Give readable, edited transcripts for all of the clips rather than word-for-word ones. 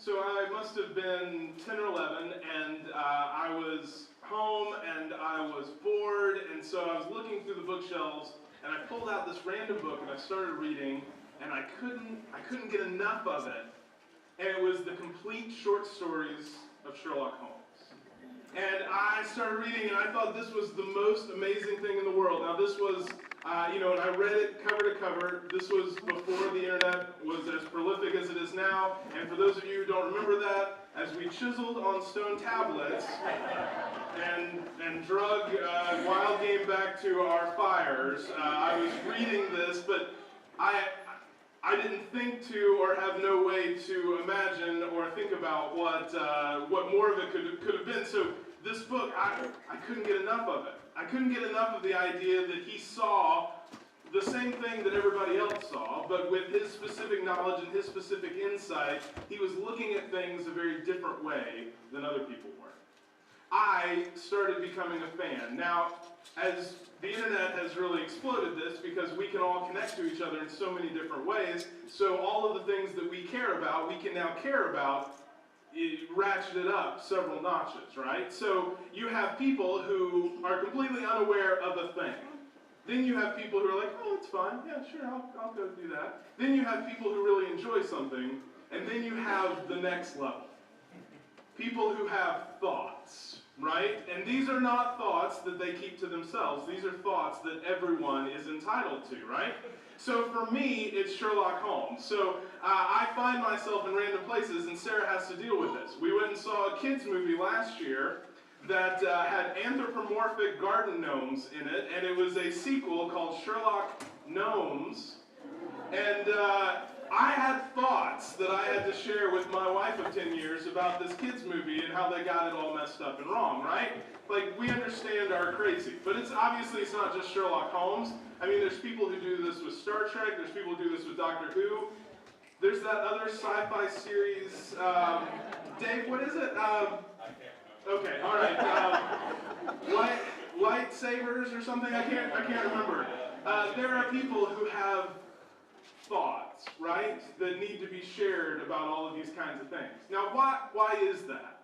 So I must have been 10 or 11, and I was home, and I was bored, and so I was looking through the bookshelves, and I pulled out this random book, and I started reading, and I couldn't get enough of it. And it was the complete short stories of Sherlock Holmes. And I started reading, and I thought this was the most amazing thing in the world. Now this was, and I read it cover to cover. This was before the internet was as prolific as it is now. And for those of you who don't remember that, as we chiseled on stone tablets and drug wild game back to our fires, I was reading this, but I didn't think to or have no way to imagine or think about what more of it could have been. So this book, I couldn't get enough of it. I couldn't get enough of the idea that he saw the same thing that everybody else saw, but with his specific knowledge and his specific insight, he was looking at things a very different way than other people were. I started becoming a fan. Now, as the internet has really exploded this because we can all connect to each other in so many different ways, so all of the things that we care about, we can now care about, ratcheted up several notches, right? So you have people who are completely unaware of a thing. Then you have people who are like, oh, it's fine, yeah, sure, I'll go do that. Then you have people who really enjoy something, and then you have the next level. People who have thoughts, right? And these are not thoughts that they keep to themselves. These are thoughts that everyone is entitled to, right? So for me, it's Sherlock Holmes. So I find myself in random places, and Sarah has to deal with this. We went and saw a kids movie last year that had anthropomorphic garden gnomes in it, and it was a sequel called Sherlock Gnomes. And I had thoughts that I had to share with my wife of 10 years about this kids movie and how they got it all messed up and wrong, right? Like, we understand our crazy, but it's not just Sherlock Holmes. I mean, there's people who do this with Star Trek, there's people who do this with Doctor Who, there's that other sci-fi series, Dave, what is it? Okay, all right, lightsabers or something, I can't remember. There are people who have thoughts, right, that need to be shared about all of these kinds of things. Now, why is that?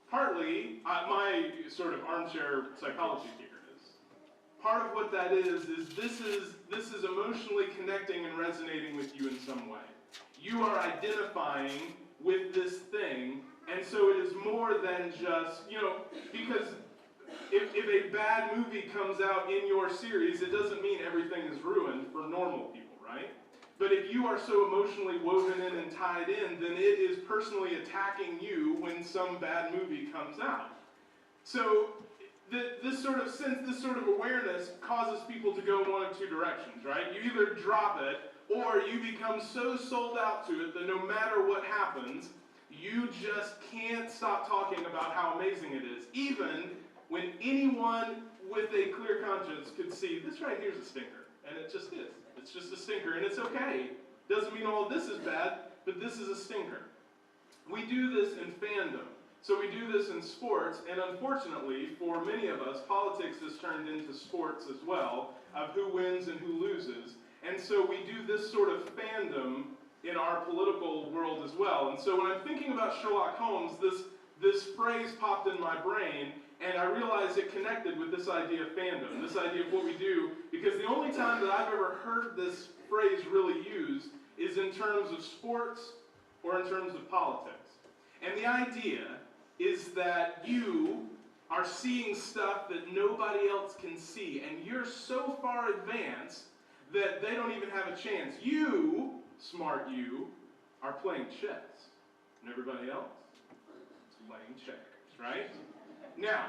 Partly, my sort of armchair psychology here is, part of what that is this is emotionally connecting and resonating with you in some way. You are identifying with this thing, and so it is more than just, because if a bad movie comes out in your series, it doesn't mean everything is ruined for normal people, right? But if you are so emotionally woven in and tied in, then it is personally attacking you when some bad movie comes out. So this sort of sense, this sort of awareness causes people to go in one of two directions, right? You either drop it, or you become so sold out to it that no matter what happens, you just can't stop talking about how amazing it is, even when anyone with a clear conscience could see, this right here is a stinker, and it just is. It's just a stinker, and it's okay. Doesn't mean all of this is bad, but this is a stinker. We do this in fandom. So we do this in sports, and unfortunately, for many of us, politics has turned into sports as well, of who wins and who loses. And so we do this sort of fandom in our political world as well. And so when I'm thinking about Sherlock Holmes, this phrase popped in my brain, and I realized it connected with this idea of fandom, this idea of what we do, because the only time that I've ever heard this phrase really used is in terms of sports or in terms of politics. And the idea is that you are seeing stuff that nobody else can see, and you're so far advanced that they don't even have a chance. You, smart you, are playing chess, and everybody else is playing checkers, right? Now,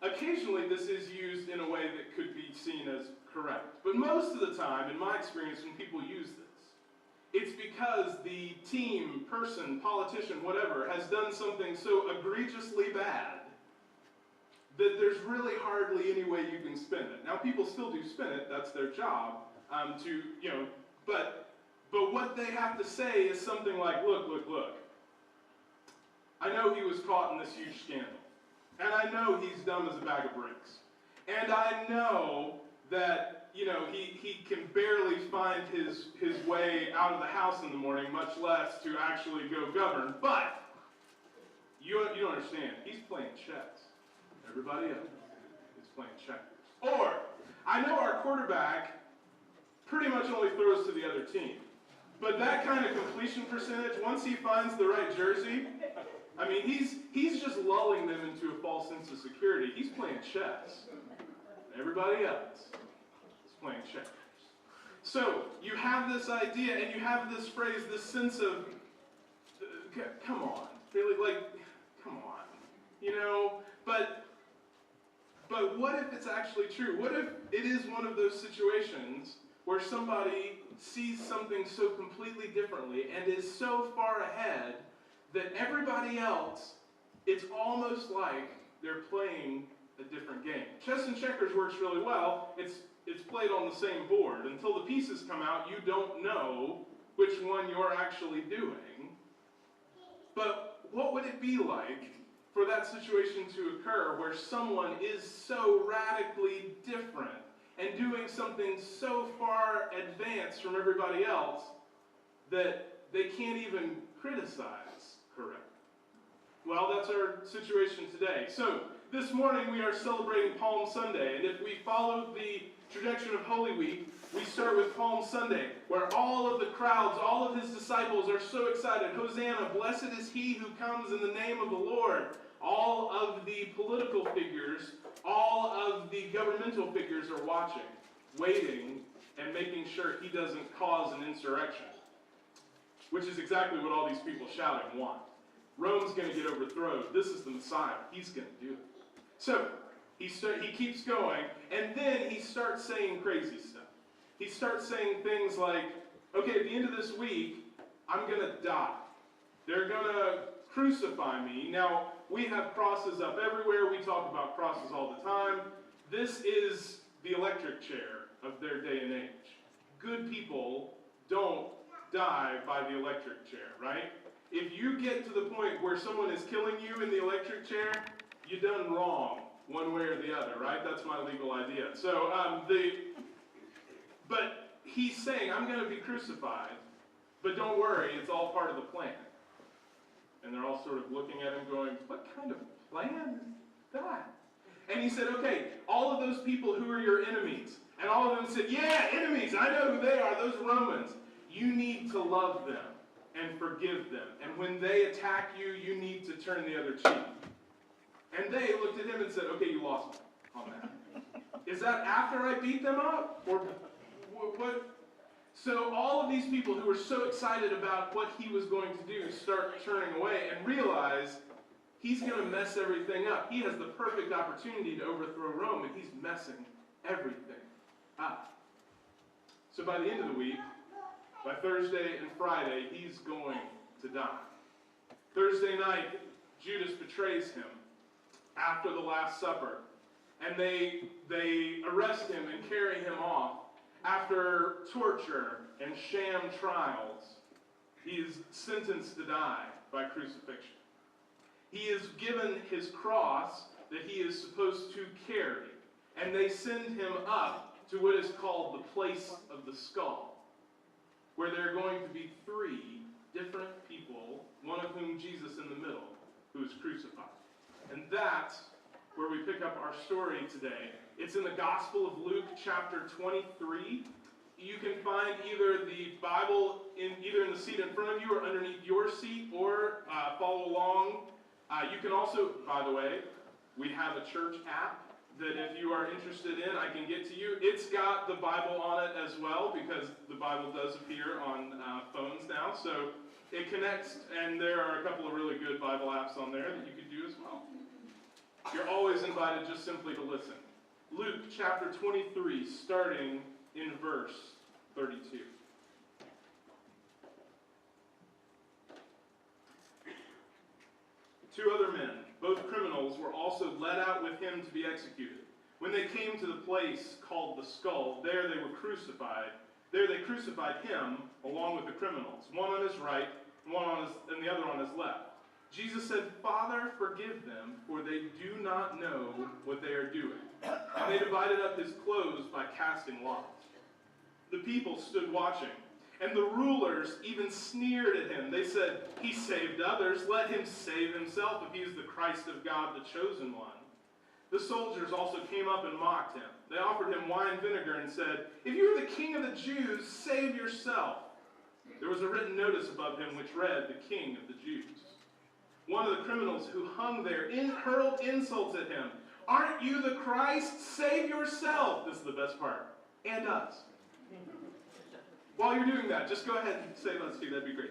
occasionally this is used in a way that could be seen as correct. But most of the time, in my experience, when people use this, it's because the team, person, politician, whatever, has done something so egregiously bad that there's really hardly any way you can spin it. Now, people still do spin it. That's their job but what they have to say is something like, look. I know he was caught in this huge scandal. And I know he's dumb as a bag of bricks. And I know that he can barely find his way out of the house in the morning, much less to actually go govern. But you don't understand. He's playing chess. Everybody else is playing checkers. Or, I know our quarterback pretty much only throws to the other team. But that kind of completion percentage, once he finds the right jersey, I mean, he's just lulling them into a false sense of security. He's playing chess. Everybody else is playing checkers. So, you have this idea, and you have this phrase, this sense of, come on, really, come on, But what if it's actually true? What if it is one of those situations where somebody sees something so completely differently and is so far ahead that everybody else, it's almost like they're playing a different game. Chess and checkers works really well. It's played on the same board. Until the pieces come out, you don't know which one you're actually doing. But what would it be like for that situation to occur where someone is so radically different and doing something so far advanced from everybody else that they can't even criticize correctly? Well, that's our situation today. So, this morning we are celebrating Palm Sunday, and if we follow the trajectory of Holy Week, we start with Palm Sunday, where all of the crowds, all of his disciples are so excited. Hosanna, blessed is he who comes in the name of the Lord. All of the political figures, all of the governmental figures are watching, waiting, and making sure he doesn't cause an insurrection, which is exactly what all these people shouting want. Rome's going to get overthrown. This is the Messiah. He's going to do it. So, he keeps going, and then he starts saying crazy stuff. He starts saying things like, okay, at the end of this week, I'm going to die. They're going to crucify me. Now, we have crosses up everywhere. We talk about crosses all the time. This is the electric chair of their day and age. Good people don't die by the electric chair, right? If you get to the point where someone is killing you in the electric chair, you've done wrong one way or the other, right? That's my legal idea. So, but he's saying, I'm going to be crucified, but don't worry, it's all part of the plan. And they're all sort of looking at him going, what kind of plan is that? And he said, okay, all of those people who are your enemies. And all of them said, yeah, enemies, I know who they are, those Romans. You need to love them and forgive them. And when they attack you, you need to turn the other cheek. And they looked at him and said, okay, you lost me on that. Is that after I beat them up? Or what? So all of these people who were so excited about what he was going to do start turning away and realize he's going to mess everything up. He has the perfect opportunity to overthrow Rome, and he's messing everything up. So by the end of the week, by Thursday and Friday, he's going to die. Thursday night, Judas betrays him after the Last Supper, and they arrest him and carry him off. After torture and sham trials, he is sentenced to die by crucifixion. He is given his cross that he is supposed to carry, and they send him up to what is called the place of the skull, where there are going to be 3 different people, one of whom Jesus in the middle, who is crucified. And that's where we pick up our story today. It's in the Gospel of Luke, chapter 23. You can find either the Bible either in the seat in front of you or underneath your seat, or follow along. You can also, by the way, we have a church app that if you are interested in, I can get to you. It's got the Bible on it as well, because the Bible does appear on phones now. So it connects, and there are a couple of really good Bible apps on there that you could do as well. You're always invited just simply to listen. Luke chapter 23, starting in verse 32. Two other men, both criminals, were also led out with him to be executed. When they came to the place called the Skull, there they were crucified. There they crucified him along with the criminals, one on his right and the other on his left. Jesus said, "Father, forgive them, for they do not know what they are doing." And they divided up his clothes by casting lots. The people stood watching, and the rulers even sneered at him. They said, "He saved others. Let him save himself if he is the Christ of God, the chosen one." The soldiers also came up and mocked him. They offered him wine vinegar and said, "If you are the king of the Jews, save yourself." There was a written notice above him which read, "The King of the Jews." One of the criminals who hung there hurled insults at him. "Aren't you the Christ? Save yourself." This is the best part. "And us." While you're doing that, just go ahead and save us too. That'd be great.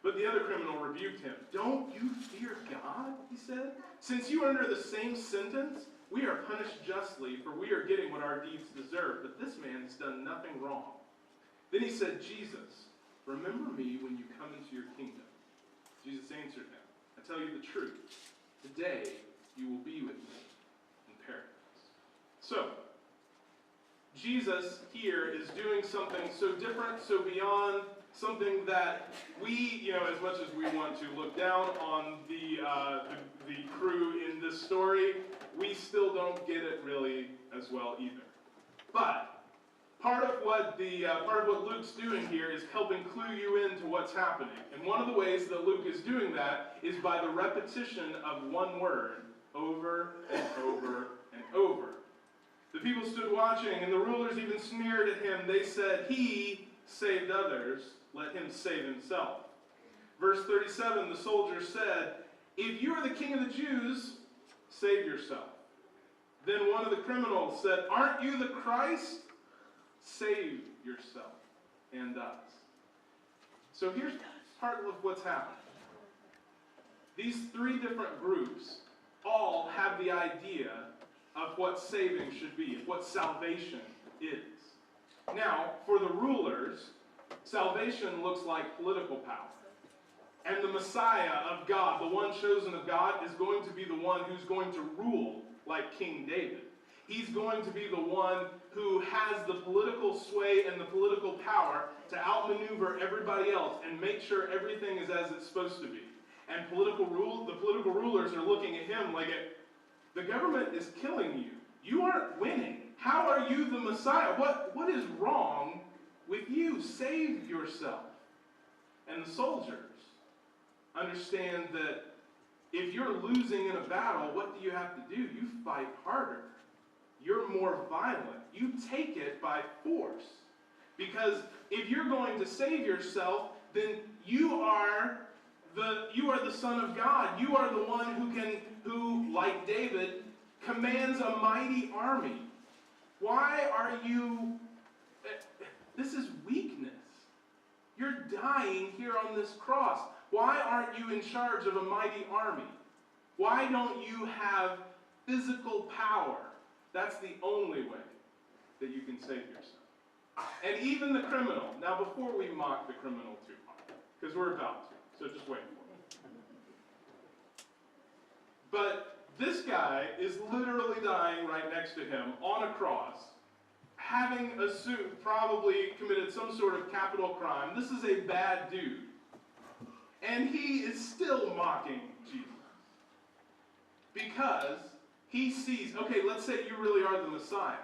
But the other criminal rebuked him. "Don't you fear God?" he said. "Since you are under the same sentence, we are punished justly, for we are getting what our deeds deserve. But this man has done nothing wrong." Then he said, "Jesus, remember me when you come into your kingdom." Jesus answered him, "I tell you the truth. Today you will be with me in paradise." So, Jesus here is doing something so different, so beyond, something that we, as much as we want to look down on the crew in this story, we still don't get it really as well either. But part of what Luke's doing here is helping clue you into what's happening. And one of the ways that Luke is doing that is by the repetition of one word over and over and over. The people stood watching, and the rulers even sneered at him. They said, "He saved others. Let him save himself." Verse 37, the soldiers said, "If you are the king of the Jews, save yourself." Then one of the criminals said, "Aren't you the Christ? Save yourself and us." So here's part of what's happening. These three different groups all have the idea of what saving should be, of what salvation is. Now, for the rulers, salvation looks like political power. And the Messiah of God, the one chosen of God, is going to be the one who's going to rule like King David. He's going to be the one who has the political sway and the political power to outmaneuver everybody else and make sure everything is as it's supposed to be. And the political rulers are looking at him like, the government is killing you. You aren't winning. How are you the Messiah? What is wrong with you? Save yourself. And the soldiers understand that if you're losing in a battle, what do you have to do? You fight harder. You're more violent. You take it by force. Because if you're going to save yourself, then you are the Son of God. You are the one who, like David, commands a mighty army. Why are you... This is weakness. You're dying here on this cross. Why aren't you in charge of a mighty army? Why don't you have physical power? That's the only way that you can save yourself. And even the criminal. Now, before we mock the criminal too hard, because we're about to, so just wait for it. But this guy is literally dying right next to him on a cross, having probably committed some sort of capital crime. This is a bad dude. And he is still mocking Jesus. Because he sees, okay, let's say you really are the Messiah.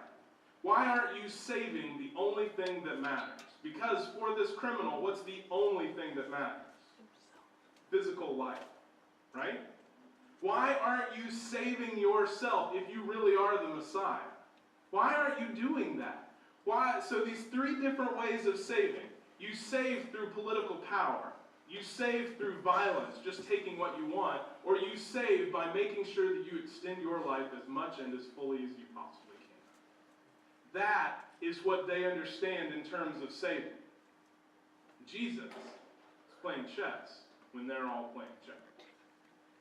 Why aren't you saving the only thing that matters? Because for this criminal, what's the only thing that matters? Physical life, right? Why aren't you saving yourself if you really are the Messiah? Why aren't you doing that? Why? So these three different ways of saving. You save through political power. You save through violence, just taking what you want. Or you save by making sure that you extend your life as much and as fully as you possibly can. That is what they understand in terms of saving. Jesus is playing chess when they're all playing chess.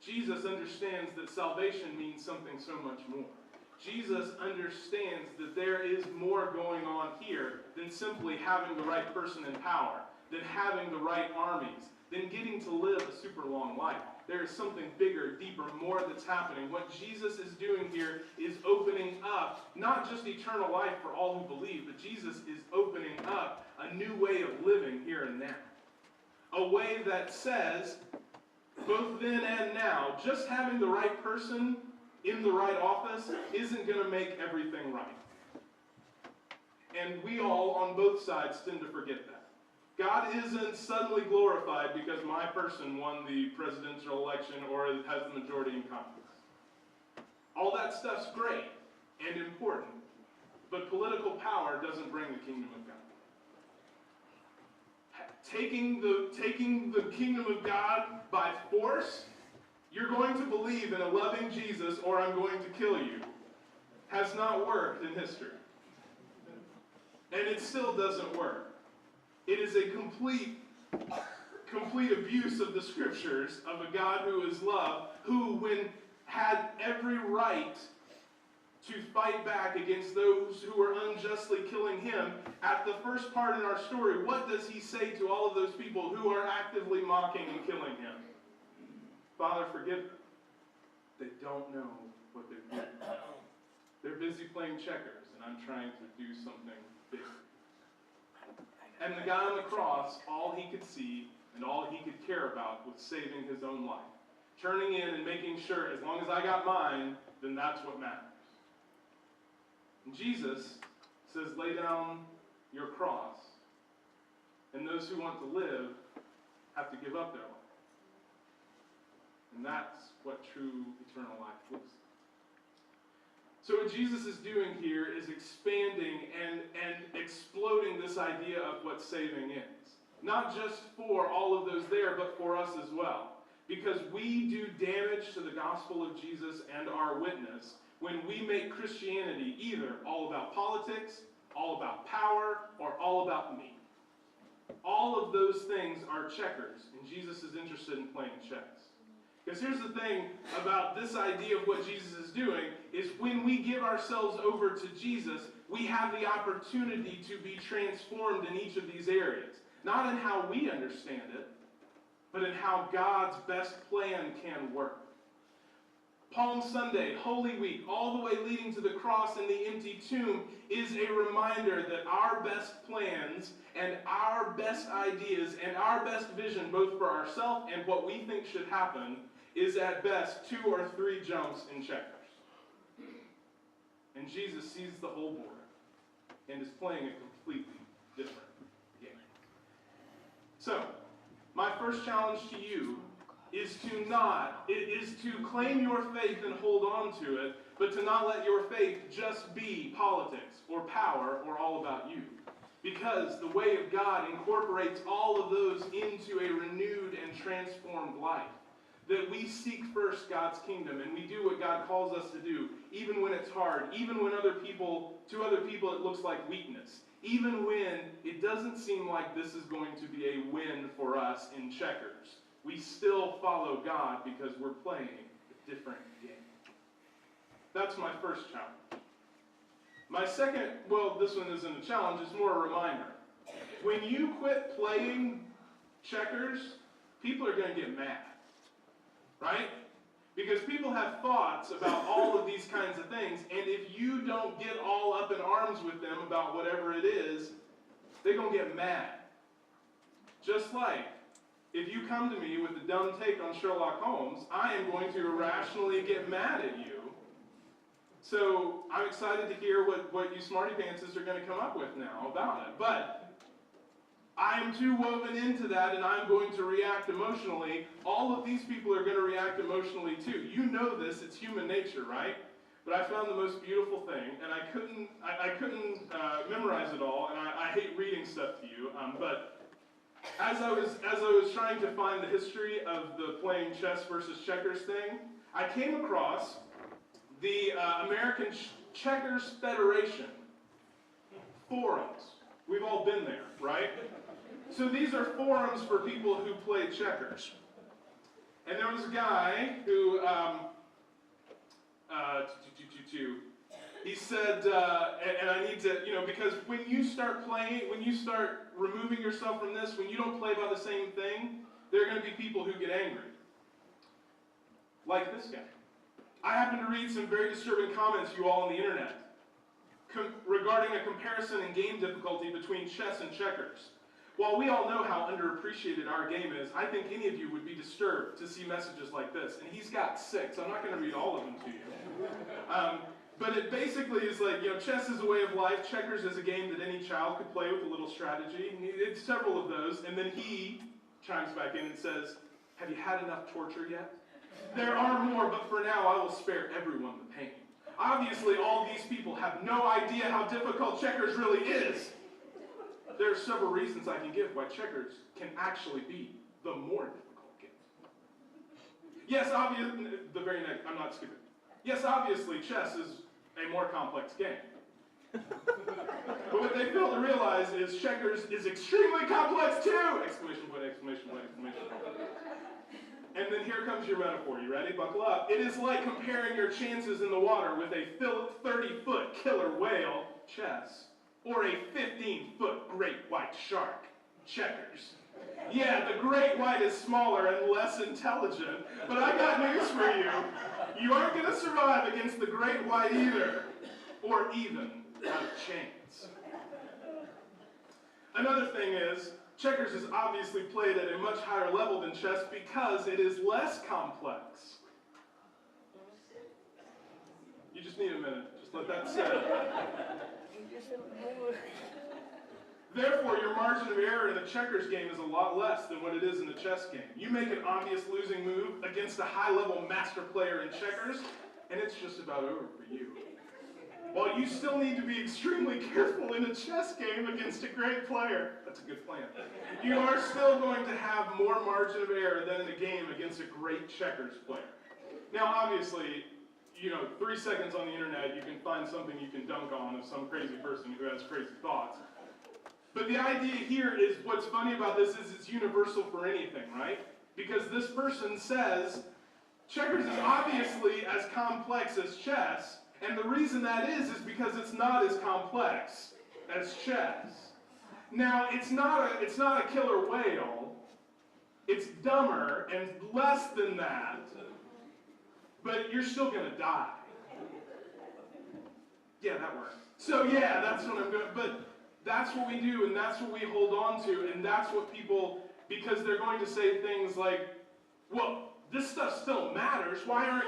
Jesus understands that salvation means something so much more. Jesus understands that there is more going on here than simply having the right person in power, than having the right armies, than getting to live a super long life. There is something bigger, deeper, more that's happening. What Jesus is doing here is opening up not just eternal life for all who believe, but Jesus is opening up a new way of living here and now. A way that says, both then and now, just having the right person in the right office isn't going to make everything right. And we all, on both sides, tend to forget that. God isn't suddenly glorified because my person won the presidential election or has the majority in Congress. All that stuff's great and important, but political power doesn't bring the kingdom of God. Taking the kingdom of God by force, you're going to believe in a loving Jesus or I'm going to kill you, has not worked in history. And it still doesn't work. It is a complete abuse of the scriptures of a God who is love, who, when had every right to fight back against those who were unjustly killing him, at the first part in our story, what does he say to all of those people who are actively mocking and killing him? Father, forgive them. They don't know what they're doing. They're busy playing checkers, and I'm trying to do something big. And the guy on the cross, all he could see and all he could care about was saving his own life. Turning in and making sure, as long as I got mine, then that's what matters. And Jesus says, lay down your cross, and those who want to live have to give up their life. And that's what true eternal life looks like. So what Jesus is doing here is expanding and exploding this idea of what saving is. Not just for all of those there, but for us as well. Because we do damage to the gospel of Jesus and our witness when we make Christianity either all about politics, all about power, or all about me. All of those things are checkers, and Jesus is interested in playing chess. Because here's the thing about this idea of what Jesus is doing, is when we give ourselves over to Jesus, we have the opportunity to be transformed in each of these areas. Not in how we understand it, but in how God's best plan can work. Palm Sunday, Holy Week, all the way leading to the cross and the empty tomb is a reminder that our best plans and our best ideas and our best vision, both for ourselves and what we think should happen, is at best 2 or 3 jumps in checkers. And Jesus sees the whole board and is playing a completely different game. So, my first challenge to you is to claim your faith and hold on to it, but to not let your faith just be politics or power or all about you. Because the way of God incorporates all of those into a renewed and transformed life. That we seek first God's kingdom and we do what God calls us to do, even when it's hard, even when to other people it looks like weakness, even when it doesn't seem like this is going to be a win for us in checkers. We still follow God because we're playing a different game. That's my first challenge. My second, this one isn't a challenge, it's more a reminder. When you quit playing checkers, people are going to get mad. Right? Because people have thoughts about all of these kinds of things, and if you don't get all up in arms with them about whatever it is, they're going to get mad. Just like, if you come to me with a dumb take on Sherlock Holmes, I am going to irrationally get mad at you. So, I'm excited to hear what you smarty pantses are going to come up with now about it. But I am too woven into that and I'm going to react emotionally. All of these people are going to react emotionally too. You know this, it's human nature, right? But I found the most beautiful thing, and I couldn't memorize it all, and I hate reading stuff to you, but as I was trying to find the history of the playing chess versus checkers thing, I came across the American Checkers Federation forums. We've all been there, right? So these are forums for people who play checkers. And there was a guy who, he said, and I need to, because when you start playing, when you start removing yourself from this, when you don't play by the same thing, there are going to be people who get angry. Like this guy. I happened to read some very disturbing comments, you all, on the internet, regarding a comparison in game difficulty between chess and checkers. While we all know how underappreciated our game is, I think any of you would be disturbed to see messages like this. And he's got 6. I'm not going to read all of them to you. But it basically is like, chess is a way of life. Checkers is a game that any child could play with a little strategy. And it's several of those. And then he chimes back in and says, have you had enough torture yet? There are more, but for now I will spare everyone the pain. Obviously, all these people have no idea how difficult checkers really is. There are several reasons I can give why checkers can actually be the more difficult game. Yes, obviously, the very next, I'm not stupid. Yes, obviously, chess is a more complex game. But what they fail to realize is checkers is extremely complex too! Exclamation point, exclamation point, exclamation point. And then here comes your metaphor. You ready? Buckle up. It is like comparing your chances in the water with a 30-foot killer whale, chess, or a 15-foot great white shark, checkers. Yeah, the great white is smaller and less intelligent, but I got news for you. You aren't going to survive against the great white either, or even have a chance. Another thing is, checkers is obviously played at a much higher level than chess because it is less complex. You just need a minute. Just let that sit. Therefore, your margin of error in a checkers game is a lot less than what it is in a chess game. You make an obvious losing move against a high-level master player in checkers, and it's just about over for you. While you still need to be extremely careful in a chess game against a great player, that's a good plan, you are still going to have more margin of error than in a game against a great checkers player. Now, obviously, 3 seconds on the internet, you can find something you can dunk on of some crazy person who has crazy thoughts. But the idea here is, what's funny about this is it's universal for anything, right? Because this person says, checkers is obviously as complex as chess, and the reason that is because it's not as complex as chess. Now, it's not a killer whale. It's dumber and less than that, but you're still going to die. Yeah, that works. So yeah, that's what I'm going to, but that's what we do, and that's what we hold on to, and that's what people, because they're going to say things like, well, this stuff still matters. Why aren't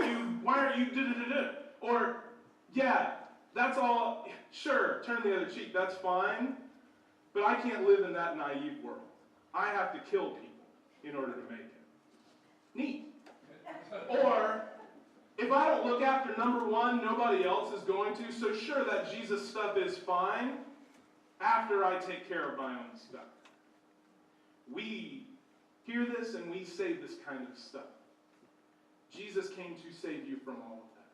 you da-da-da-da? Or, yeah, that's all, sure, turn the other cheek, that's fine, but I can't live in that naive world. I have to kill people in order to make it. Neat. Or, if I don't look after number one, nobody else is going to, so sure, that Jesus stuff is fine after I take care of my own stuff. We hear this and we say this kind of stuff. Jesus came to save you from all of that.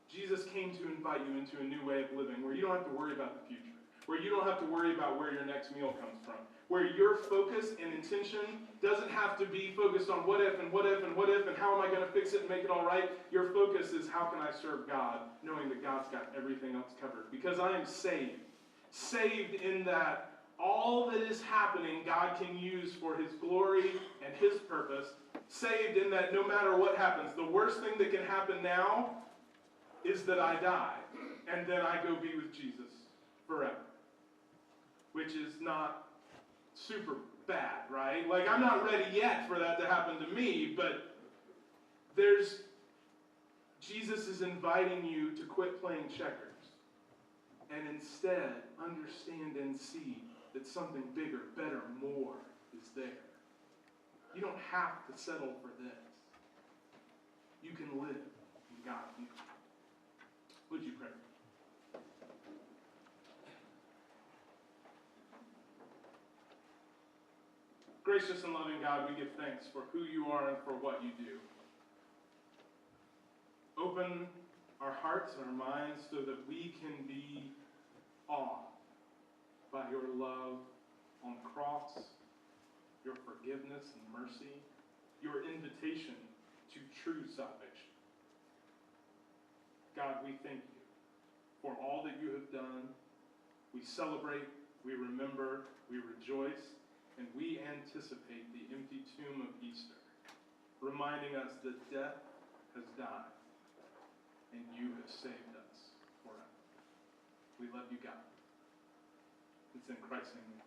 Jesus came to invite you into a new way of living where you don't have to worry about the future, where you don't have to worry about where your next meal comes from, where your focus and intention doesn't have to be focused on what if and what if and what if and how am I going to fix it and make it all right. Your focus is how can I serve God, knowing that God's got everything else covered. Because I am saved. Saved in that all that is happening God can use for His glory and His purpose. Saved in that no matter what happens, the worst thing that can happen now is that I die and then I go be with Jesus forever. Which is not super bad, right? Like, I'm not ready yet for that to happen to me, but Jesus is inviting you to quit playing checkers and instead understand and see that something bigger, better, more is there. You don't have to settle for this. You can live in God's new. Would you pray? Gracious and loving God, we give thanks for who you are and for what you do. Open our hearts and our minds so that we can be awed by your love on the cross, your forgiveness and mercy, your invitation to true salvation. God, we thank you for all that you have done. We celebrate, we remember, we rejoice, and we anticipate the empty tomb of Easter, reminding us that death has died and you have saved us forever. We love you, God. It's in Christ's name.